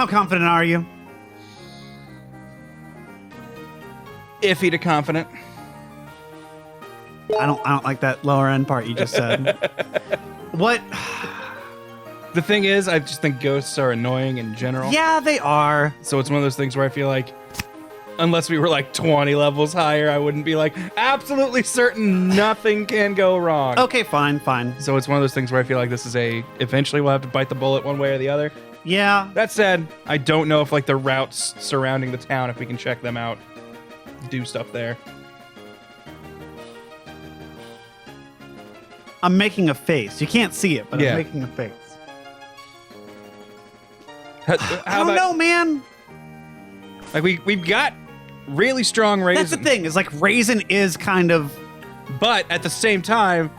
How confident are you? Iffy to confident. I don't like that lower end part you just said. What? The thing is, I just think ghosts are annoying in general. Yeah, they are. So it's one of those things where I feel like, unless we were like 20 levels higher, I wouldn't be like absolutely certain nothing can go wrong. Okay, fine. So it's one of those things where I feel like this is eventually we'll have to bite the bullet one way or the other. Yeah. That said, I don't know if like the routes surrounding the town, if we can check them out, do stuff there. I'm making a face. You can't see it, but Yeah. I'm making a face. How I don't about, know, man. like we've got really strong Raisin. That's the thing, is like Raisin is kind of... But at the same time,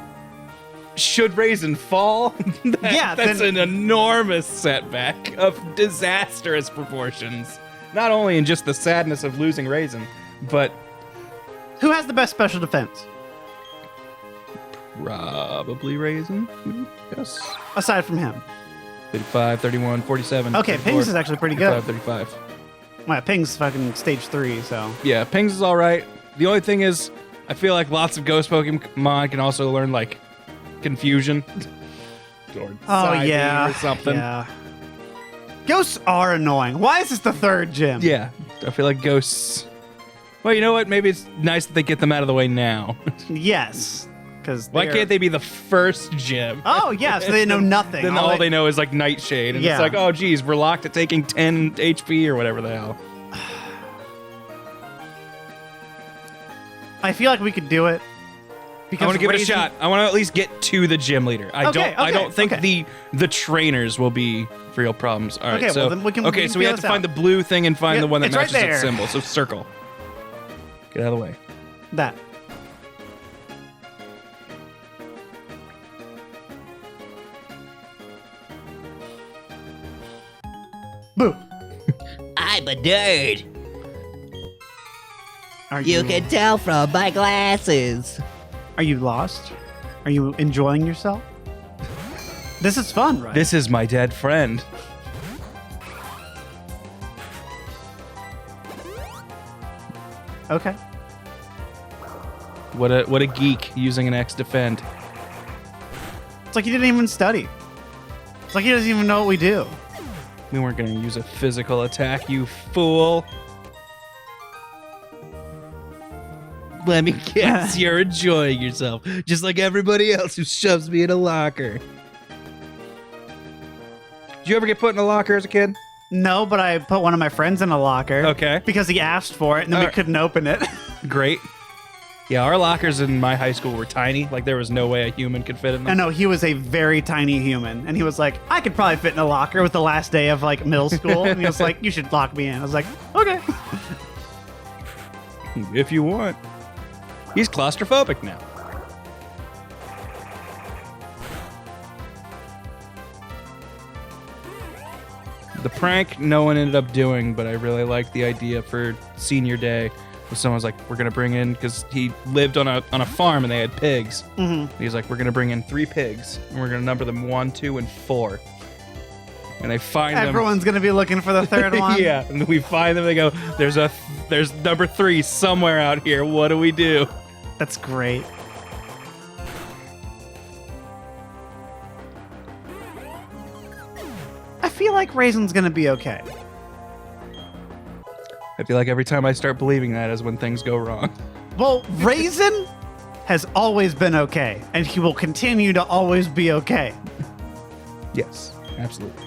should Raisin fall, that's an enormous setback of disastrous proportions. Not only in just the sadness of losing Raisin, but... Who has the best special defense? Probably Raisin. Yes. Aside from him. 35, 31, 47. Okay, 34, Pings is actually pretty good. 35. Well, Ping's fucking stage 3, so... Yeah, Pings is all right. The only thing is, I feel like lots of ghost Pokemon can also learn, like, Confusion. Or yeah. or something. Yeah. Ghosts are annoying. Why is this the third gym? Yeah, I feel like ghosts... Well, you know what? Maybe it's nice that they get them out of the way now. Yes. Because Why can't they be the first gym? Oh, yeah, so they know nothing. Then all they know is, like, Nightshade. And Yeah. it's like, oh, geez, we're locked at taking 10 HP or whatever the hell. I feel like we could do it. I want to give it a shot. I want to at least get to the gym leader. I don't think the trainers will be real problems. All right, Okay, so well, then we can- okay, we so can we feel have to this find out. the blue thing and find Yeah, the one that it's right matches its there. symbol. So circle. Get out of the way. That. Boo. I'm a nerd. Are You can tell from my glasses. Are you lost? Are you enjoying yourself? This is fun, right? This is my dead friend. Okay. What a geek using an X defend. It's like he didn't even study. It's like he doesn't even know what we do. We weren't going to use a physical attack, you fool. Let me guess, you're enjoying yourself, just like everybody else who shoves me in a locker. Did you ever get put in a locker as a kid? No, but I put one of my friends in a locker. Okay. Because he asked for it, and then we Alright. couldn't open it. Great. Yeah, our lockers in my high school were tiny. Like, there was no way a human could fit in I them. know, he was a very tiny human, and he was like, I could probably fit in a locker with the last day of, like, middle school. And he was like, you should lock me in. I was like, okay. If you want. He's claustrophobic now. The prank no one ended up doing, but I really liked the idea for senior day. Someone was like, we're going to bring in, because he lived on a farm and they had pigs. Mm-hmm. He's like, we're going to bring in 3 pigs, and we're going to number them 1, 2, and 4. And they find them. Everyone's going to be looking for the third one. Yeah, and we find them, they go, there's number 3 somewhere out here. What do we do? That's great. I feel like Raisin's going to be okay. I feel like every time I start believing that is when things go wrong. Well, Raisin has always been okay, and he will continue to always be okay. Yes, absolutely.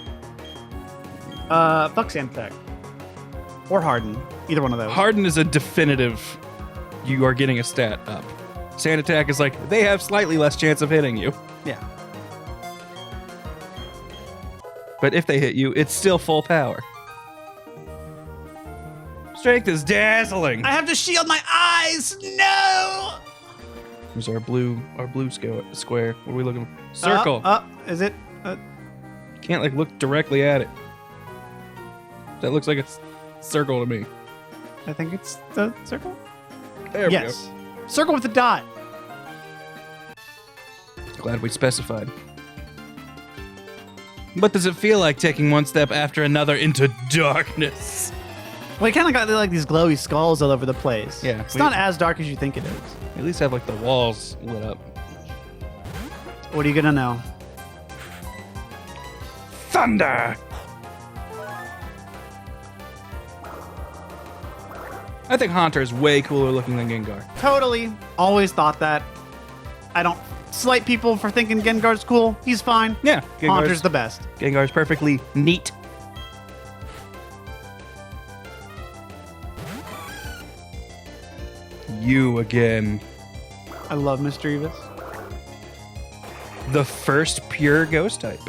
Fuck Sandtech. Or Harden. Either one of those. Harden is a definitive, you are getting a stat up. Sand attack is like, they have slightly less chance of hitting you. Yeah. But if they hit you, it's still full power. Strength is dazzling. I have to shield my eyes! No! Here's our blue square. What are we looking for? Circle. Is it? Can't like look directly at it. That looks like a circle to me. I think it's the circle? There Yes. Circle with the dot. we go. Glad we specified. What does it feel like taking one step after another into darkness? Well, you kind of got like these glowy skulls all over the place. Yeah, It's not as dark as you think it is. At least have like the walls lit up. What are you gonna know? Thunder! I think Haunter is way cooler looking than Gengar. Totally. Always thought that. I don't slight people for thinking Gengar's cool. He's fine. Yeah, Haunter's the best. Gengar's perfectly neat. You again. I love Mischievous. The first pure ghost type.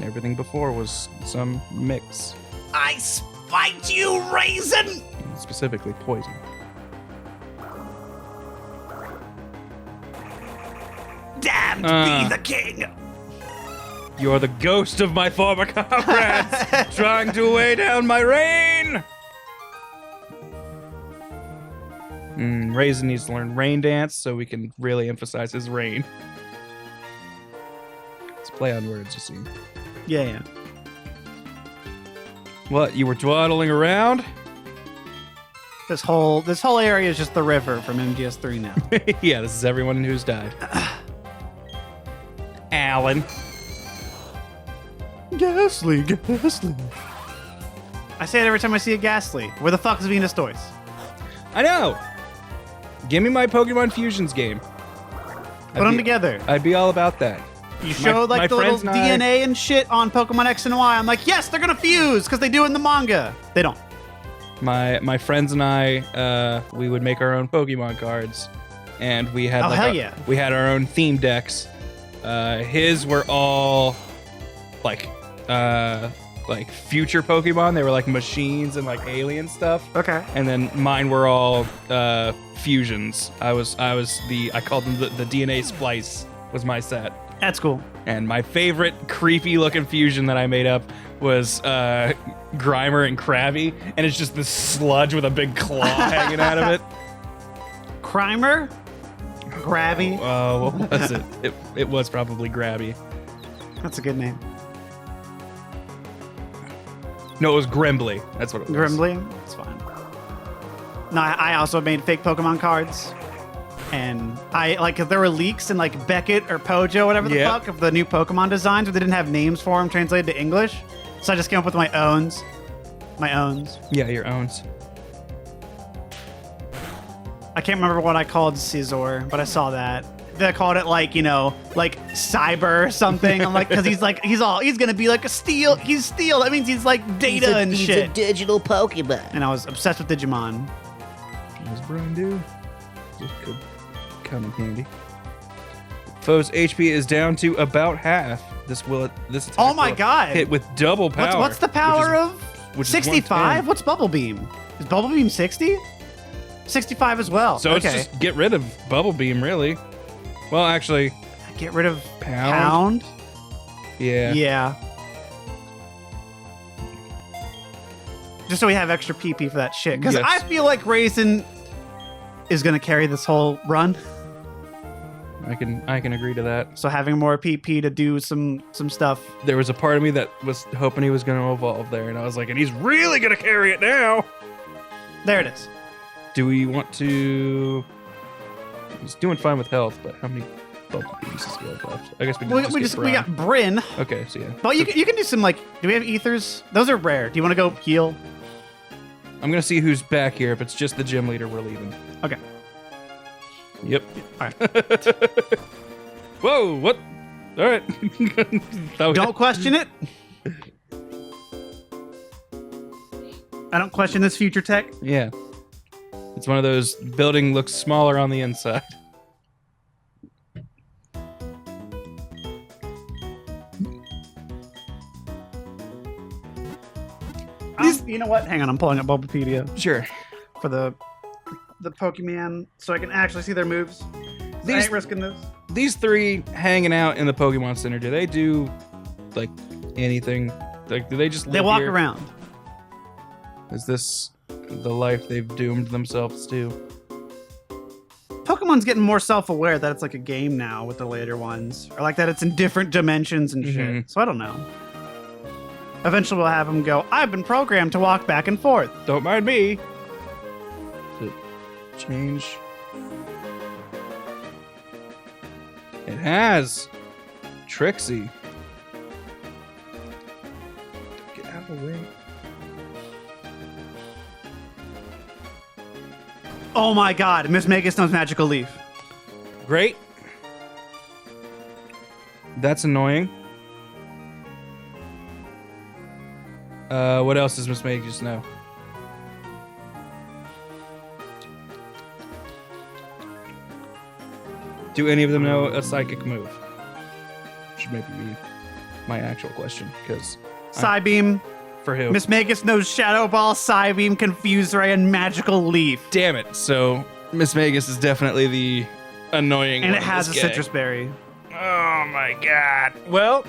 Everything before was some mix. I spite you, Raisin! Specifically poison. Damned be the king! You're the ghost of my former comrades, trying to weigh down my reign! Raisin needs to learn Rain Dance so we can really emphasize his reign. It's play on words, you see. Yeah. What, you were dawdling around? This whole area is just the river from MGS3 now. Yeah, this is everyone who's died. Alan. Ghastly. I say it every time I see a Ghastly. Where the fuck is Venus Toys? I know! Give me my Pokemon Fusions game. Put them together. I'd be all about that. You showed like the little DNA and shit on Pokemon X and Y. I'm like, yes, they're gonna fuse because they do in the manga. They don't. My friends and I, we would make our own Pokemon cards, and we had we had our own theme decks. His were all like future Pokemon. They were like machines and like alien stuff. Okay. And then mine were all fusions. I called them the DNA splice was my set. That's cool. And my favorite creepy looking fusion that I made up was Grimer and Krabby, and it's just this sludge with a big claw hanging out of it. Grimer? Grabby? What was it? It was probably Grabby. That's a good name. No, it was Grimbly. That's what it was. Grimbly? That's fine. No, I also made fake Pokemon cards. And if there were leaks in like Beckett or Pojo, whatever the fuck, of the new Pokemon designs, but they didn't have names for them translated to English. So I just came up with my owns. Yeah, your owns. I can't remember what I called Scizor, but I saw that. They called it like Cyber or something. I'm like, because he's gonna be like a Steel. He's Steel. That means he's like data and he's shit. a digital Pokemon. And I was obsessed with Digimon. What does Brian do? This could come in handy. Foe's HP is down to about half. This attack Oh my will god! hit with double power. What's the power of which is 65? 110. What's Bubble Beam? Is Bubble Beam 60? 65 as well. So okay. it's just get rid of Bubble Beam, really. Well, actually, Get rid of Pound? Yeah. Yeah. Just so we have extra PP for that shit. Because Yes. I feel like Raisin is going to carry this whole run. I can agree to that. So having more PP to do some stuff. There was a part of me that was hoping he was going to evolve there, and I was like, and he's really going to carry it now. There it is. Do we want to... He's doing fine with health, but how many bubble beams does he have left? I guess we can We got Bryn. Okay, so yeah. But you can do some like. Do we have ethers? Those are rare. Do you want to go heal? I'm going to see who's back here. If it's just the gym leader, we're leaving. Okay. Yep. All right. Whoa, what? All right. Don't question it. I don't question this future tech. Yeah. It's one of those building looks smaller on the inside. You know what? Hang on, I'm pulling up Bulbapedia Sure. for the Pokemon so I can actually see their moves. I These ain't risking this. these three hanging out in the Pokemon Center, do they do like anything? Like, do they just live They walk here? around. Is this the life they've doomed themselves to? Pokemon Pokemon's getting more self-aware that it's like a game now with the later ones, or like that it's in different dimensions and shit. So I don't know. Eventually, we'll have him go, I've been programmed to walk back and forth. Don't mind me. To change. It has. Trixie. Get out of the way. Oh my god, Miss Magus knows Magical Leaf. Great. That's annoying. What else does Miss Magus know? Do any of them know a psychic move? Should maybe be my actual question, because Psybeam. For who? Miss Magus knows Shadow Ball, Psybeam, Confuse Ray, and Magical Leaf. Damn it. So Miss Magus is definitely the annoying and one. And it has a gang. Citrus Berry. Oh my god. Well.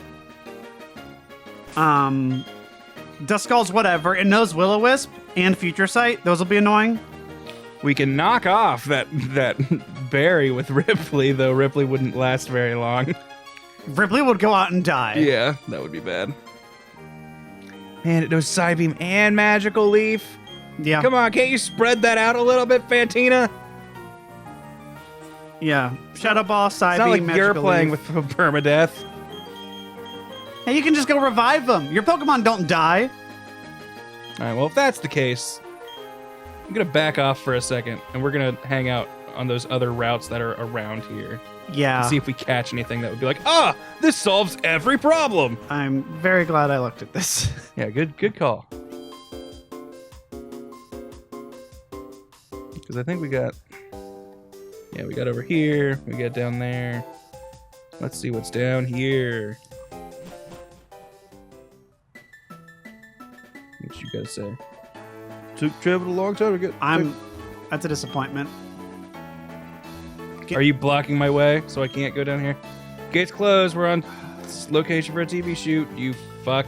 Duskull's whatever. It knows Will-O-Wisp and Future Sight. Those will be annoying. We can knock off that berry with Ripley, though Ripley wouldn't last very long. Ripley would go out and die. Yeah, that would be bad. Man, it knows Psybeam and Magical Leaf. Yeah. Come on, can't you spread that out a little bit, Fantina? Yeah. Shadow Ball, Psybeam, It's not like Magical you're playing Leaf. with permadeath. Hey, you can just go revive them. Your Pokemon don't die. All right, well, if that's the case, I'm going to back off for a second, and we're going to hang out on those other routes that are around here. Yeah. See if we catch anything that would be like, this solves every problem. I'm very glad I looked at this. Yeah, good call. Because I think we got over here, we got down there. Let's see what's down here. What you gotta say? Traveled a long time to get. That's a disappointment. Are you blocking my way so I can't go down here? Gates closed. We're on location for a TV shoot. You fuck.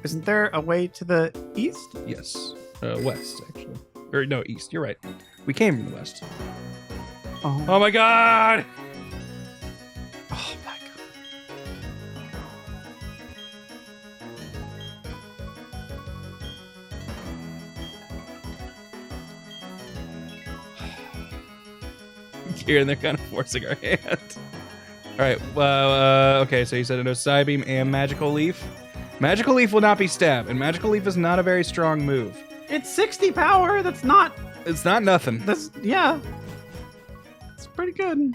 Isn't there a way to the east? Yes. West, actually. Or no, east. You're right. We came from the west. Oh my god! Oh my god. Here and they're kind of forcing our hand. All right. Okay. So you said it knows Psybeam and Magical Leaf. Magical Leaf will not be stab, and Magical Leaf is not a very strong move. It's 60 power. That's not. It's not nothing. Yeah. It's pretty good.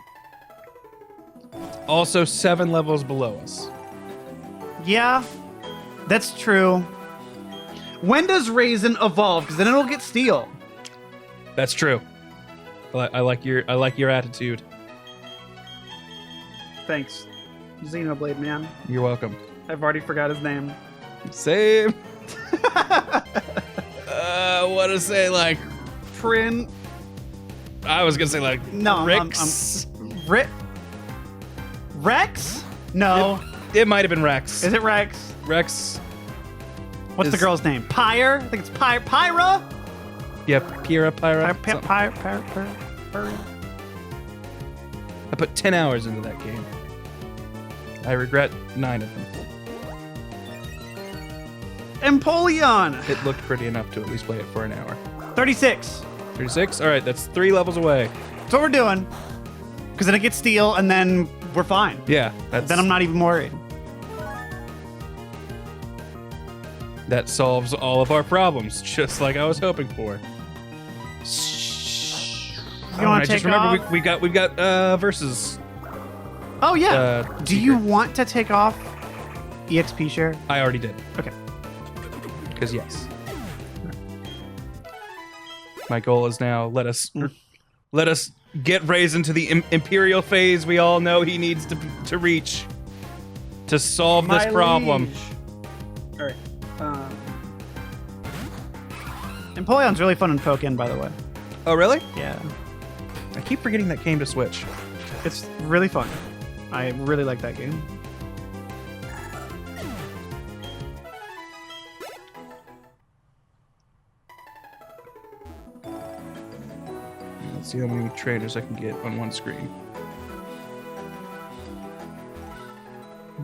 Also 7 levels below us. Yeah, that's true. When does Raisin evolve? Because then it'll get Steel. That's true. I like your attitude. Thanks, Xenoblade Man. You're welcome. I've already forgot his name. Same. What to say? Like Prin. I was gonna say like No, Rex. Rex? No. It might have been Rex. Is it Rex? Rex. What's the girl's name? Pyre? I think it's Pyra? Yep, Pyra. I put 10 hours into that game. I regret 9 of them. Empoleon. It looked pretty enough to at least play it for an hour. 36. 36? All right, that's 3 levels away. That's what we're doing. Because then it gets Steel, and then we're fine. Yeah, that's... Then I'm not even worried. That solves all of our problems, just like I was hoping for. You want to take just remember off? we've got versus. Oh yeah. Do you want to take off EXP share? I already did. Okay. Because yes. My goal is now let us get Raisin to the Imperial phase we all know he needs to reach to solve this problem. All right. Empoleon's really fun in Pokken, by the way. Oh really? Yeah. I keep forgetting that came to Switch. It's really fun. I really like that game. Let's Let's see how many trainers I can get on one screen.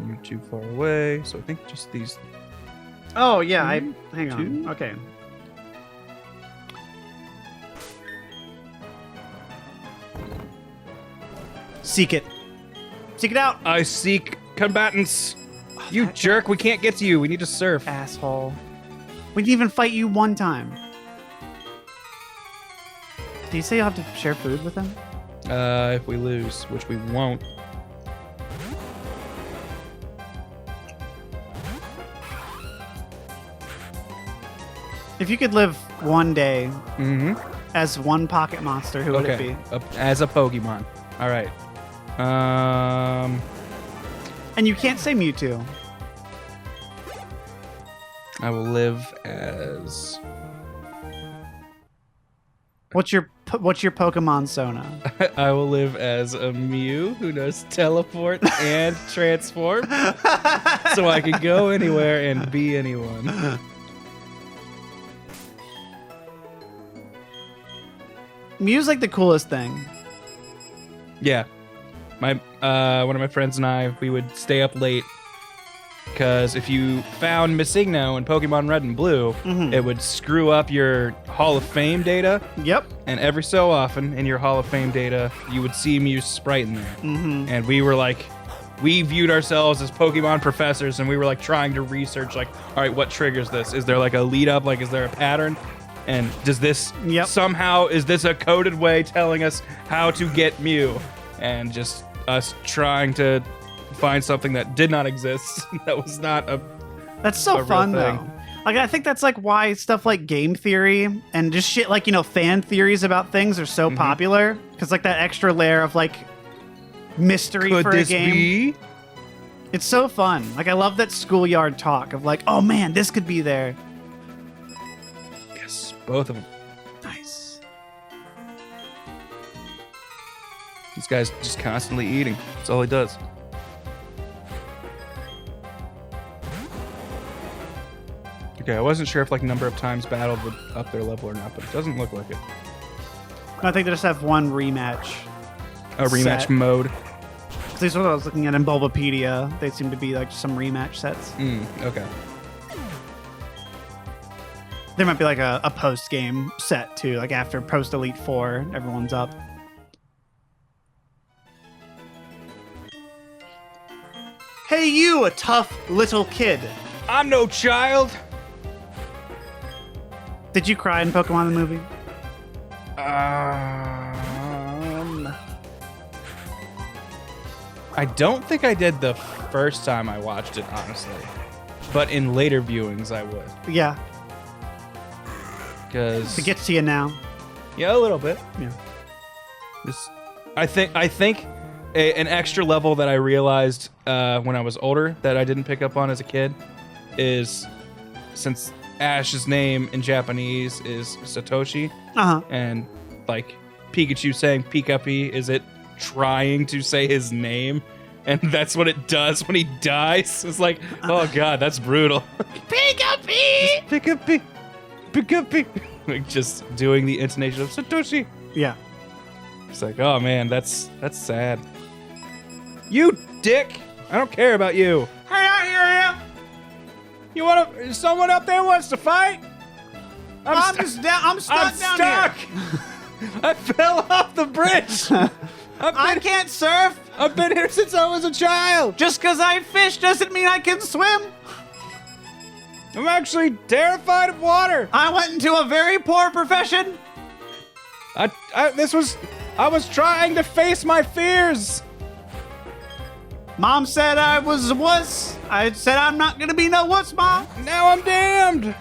You're too far away, so I think just these. Oh yeah, hang on. two? Okay. Seek it. Seek it out. I seek combatants. You jerk, we can't get to you. We need to surf. Asshole. We didn't even fight you one time. Did you say you'll have to share food with him? If we lose, which we won't. If you could live one day Mm-hmm. as one pocket monster, who would it be? As a Pokemon. All right. And you can't say Mewtwo. I will live as. What's your Pokemon Sona? I will live as a Mew who knows teleport and transform, so I can go anywhere and be anyone. Mew's like the coolest thing. Yeah, one of my friends and I, we would stay up late because if you found Missigno in Pokemon Red and Blue, it would screw up your Hall of Fame data. Yep. And every so often in your Hall of Fame data, you would see Mew's sprite in there. And we were like, we viewed ourselves as Pokemon professors, and we were like trying to research, like, all right, what triggers this? Is there like a lead up? Like, is there a pattern? And does this somehow, is this a coded way telling us how to get Mew? And just us trying to find something that did not exist. That was not a. That's so fun though. Like, I think that's like why stuff like game theory and just shit like, fan theories about things are so popular. Because like that extra layer of like mystery Could for this a game. be? It's so fun. Like, I love that schoolyard talk of like, oh man, this could be there. Yes, both of them. Nice. This guy's just constantly eating. That's all he does. Okay, I wasn't sure if like number of times battled would up their level or not, but it doesn't look like it. I think they just have one rematch. A rematch set. mode. At least what I was looking at in Bulbapedia, they seem to be like some rematch sets. Okay. There might be like a post-game set too, like after post-Elite Four, everyone's up. Hey you, a tough little kid. I'm no child. Did you cry in Pokemon the movie? I don't think I did the first time I watched it, honestly. But in later viewings, I would. Yeah. Because It gets to you now. yeah, a little bit. Yeah. Just, I think an extra level that I realized when I was older that I didn't pick up on as a kid is since Ash's name in Japanese is Satoshi, and like Pikachu saying Pikapi, is it trying to say his name? And that's what it does when he dies. It's like, oh god, that's brutal. Pikapi! Pikapi! Pikapi! Like just doing the intonation of Satoshi. Yeah. It's like, oh man, that's sad. You dick! I don't care about you. Hey, I hear you. Someone up there wants to fight? I'm stuck down stuck. here. I fell off the bridge. I can't surf. I've been here since I was a child. Just because I fish doesn't mean I can swim. I'm actually terrified of water. I went into a very poor profession. I was trying to face my fears. Mom said I was a wuss. I said I'm not gonna be no wuss, Mom. Now I'm damned.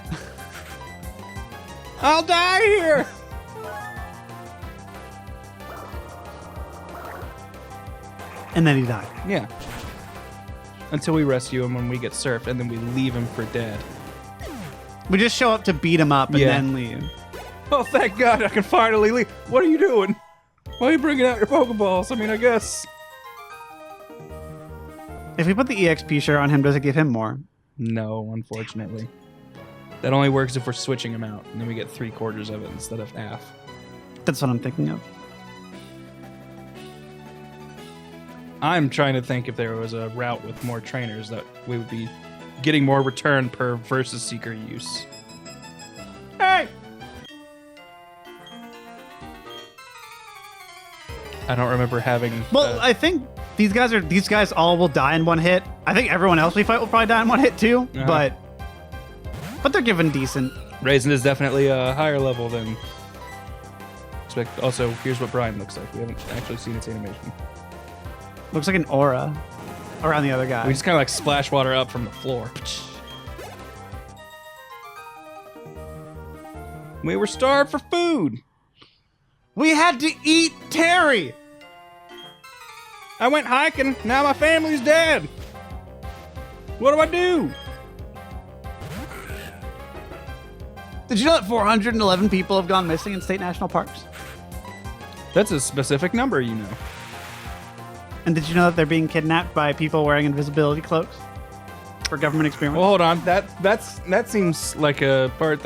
I'll die here. And then he died. Yeah. Until we rescue him when we get surfed, and then we leave him for dead. We just show up to beat him up and Yeah. then leave. Oh, thank God, I can finally leave. What are you doing? Why are you bringing out your Pokeballs? I mean, I guess. If we put the EXP share on him, does it give him more? No, unfortunately. That only works if we're switching him out, and then we get 3/4 of it instead of half. That's what I'm thinking of. I'm trying to think if there was a route with more trainers that we would be getting more return per versus seeker use. Hey! I don't remember having. Well, I think these guys all will die in one hit. I think everyone else we fight will probably die in one hit too. But they're given decent. Raisin is definitely a higher level than. Also, here's what Brian looks like. We haven't actually seen its animation. Looks like an aura around the other guy. We just kind of like splash water up from the floor. We were starved for food. We had to eat Terry. I went hiking. Now my family's dead. What do I do? Did you know that 411 people have gone missing in state national parks? That's a specific number, you know. And did you know that they're being kidnapped by people wearing invisibility cloaks for government experiments? Well, hold on. That seems like a part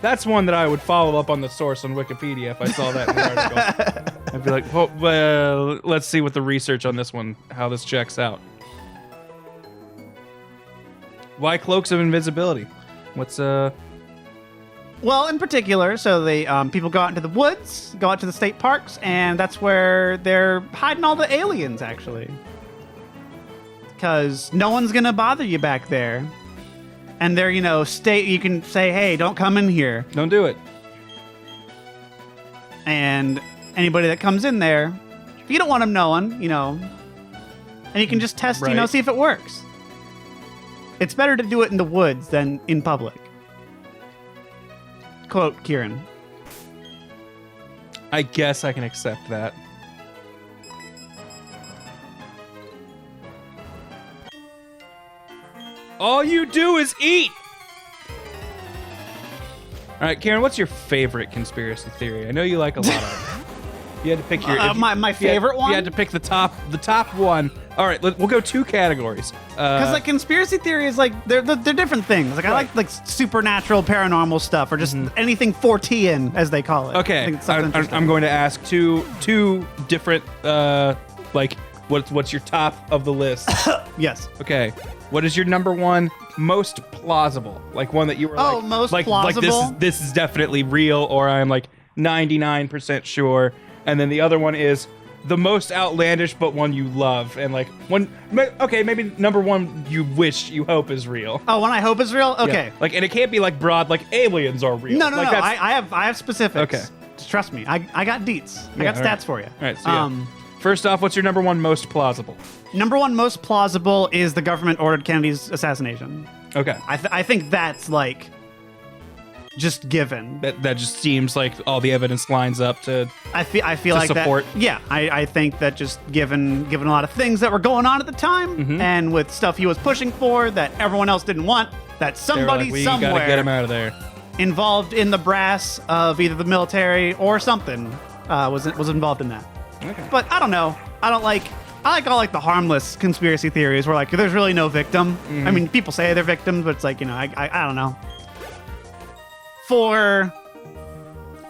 that's one that I would follow up on the source on Wikipedia if I saw that in the article. I'd be like, well, let's see what the research on this one, how this checks out. Why cloaks of invisibility? What's Well, in particular, so they people go out into the woods, go out to the state parks, and that's where they're hiding all the aliens, actually. Because no one's gonna bother you back there, and they're you can say, hey, don't come in here, don't do it. and anybody that comes in there, if you don't want them knowing, and you can just test, Right. see if it works. It's better to do it in the woods than in public. Quote Kieran. I guess I can accept that. All you do is eat. All right, Karen, what's your favorite conspiracy theory? I know you like a lot of them. You had to pick your my favorite one. You had to pick the top one. All right, we'll go 2 categories. Because conspiracy theory is they're different things. I like supernatural, paranormal stuff, or just anything Fortean, as they call it. Okay, I think it's I'm going to ask two different what's your top of the list? Yes. Okay, what is your number one most plausible? Like one that you were most plausible. Like this is definitely real, or I'm like 99% sure. And then the other one is the most outlandish, but one you love, and like one. Okay, maybe number one you hope is real. Oh, one I hope is real. Okay. Yeah. Like, and it can't be like broad, like aliens are real. No. Like, I have specifics. Okay. Trust me. I got deets. I got stats for you. All right. So yeah. First off, what's your number one most plausible? Number one most plausible is the government ordered Kennedy's assassination. Okay. I think that's just given. That just seems like all the evidence lines up to. I feel like support. That. Yeah, I think that just given a lot of things that were going on at the time, and with stuff he was pushing for that everyone else didn't want, that somebody we somewhere gotta get him out of there. Involved in the brass of either the military or something was involved in that. Okay. But I don't know. I like all the harmless conspiracy theories where there's really no victim. I mean, people say they're victims, but it's I don't know. For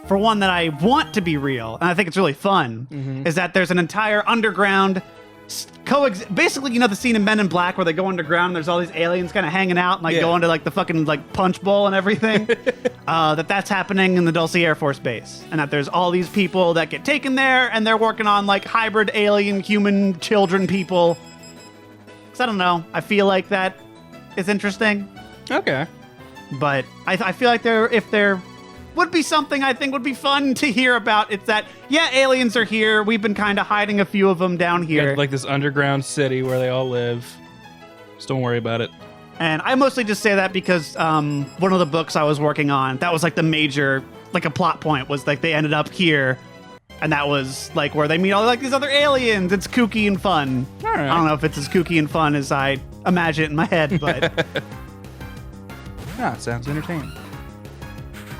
one that I want to be real, and I think it's really fun, is that there's an entire underground basically, the scene in Men in Black where they go underground and there's all these aliens kind of hanging out and go into the fucking punch bowl and everything. That's happening in the Dulce Air Force Base, and that there's all these people that get taken there and they're working on hybrid alien human children people. 'Cause I don't know. I feel like that is interesting. Okay. But I feel like if there would be something I think would be fun to hear about, it's that, aliens are here. We've been kind of hiding a few of them down here. Like this underground city where they all live. Just don't worry about it. And I mostly just say that because one of the books I was working on, that was the major, a plot point was they ended up here. And that was where they meet all these other aliens. It's kooky and fun. All right. I don't know if it's as kooky and fun as I imagine it in my head, but... It sounds entertaining.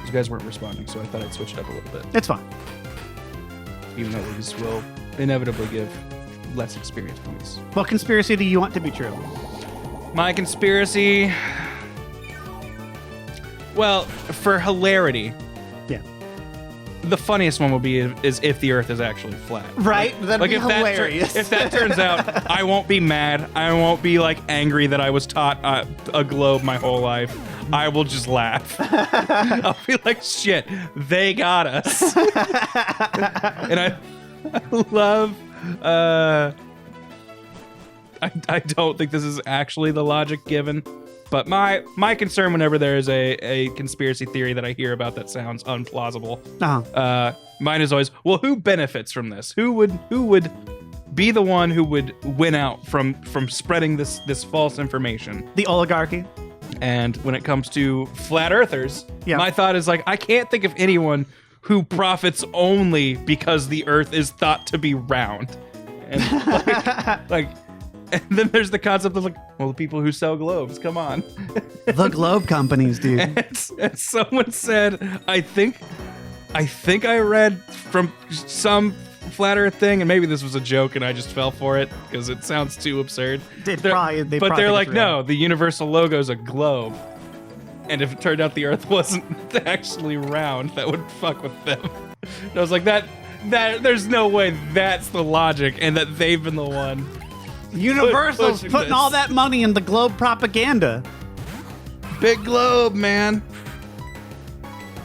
You guys weren't responding, so I thought I'd switch it up a little bit. It's fine. Even though these will inevitably give less experience points. What conspiracy do you want to be true? My conspiracy... Well, for hilarity, Yeah. the funniest one will be is if the Earth is actually flat. Right? That'd be hilarious. If that turns out, I won't be mad. I won't be like angry that I was taught a globe my whole life. I will just laugh. I'll be like, shit, they got us. And I love. I don't think this is actually the logic given. But my concern whenever there is a conspiracy theory that I hear about that sounds unplausible, mine is always, well, who benefits from this? Who would be the one who would win out from spreading this false information? The oligarchy. And when it comes to flat earthers, Yeah. my thought is like, I can't think of anyone who profits only because the Earth is thought to be round. And like and then there's the concept of like, well, the people who sell globes, come on. The globe companies, dude. And someone said, I think I read from some flat Earth thing, and maybe this was a joke, and I just fell for it because it sounds too absurd. They're They're like, no, the universal logo is a globe, and if it turned out the Earth wasn't actually round, that would fuck with them. And I was like, that there's no way that's the logic, and that they've been the one. Universal's pushing putting this. all that money in the globe propaganda. Big globe, man.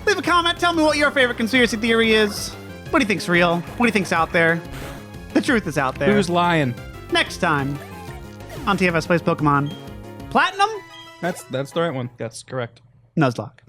Leave a comment. Tell me what your favorite conspiracy theory is. What do you think's real? What do you think's out there? The truth is out there. Who's lying? Next time on TFS Plays Pokemon Platinum That's the right one. That's correct. Nuzlocke.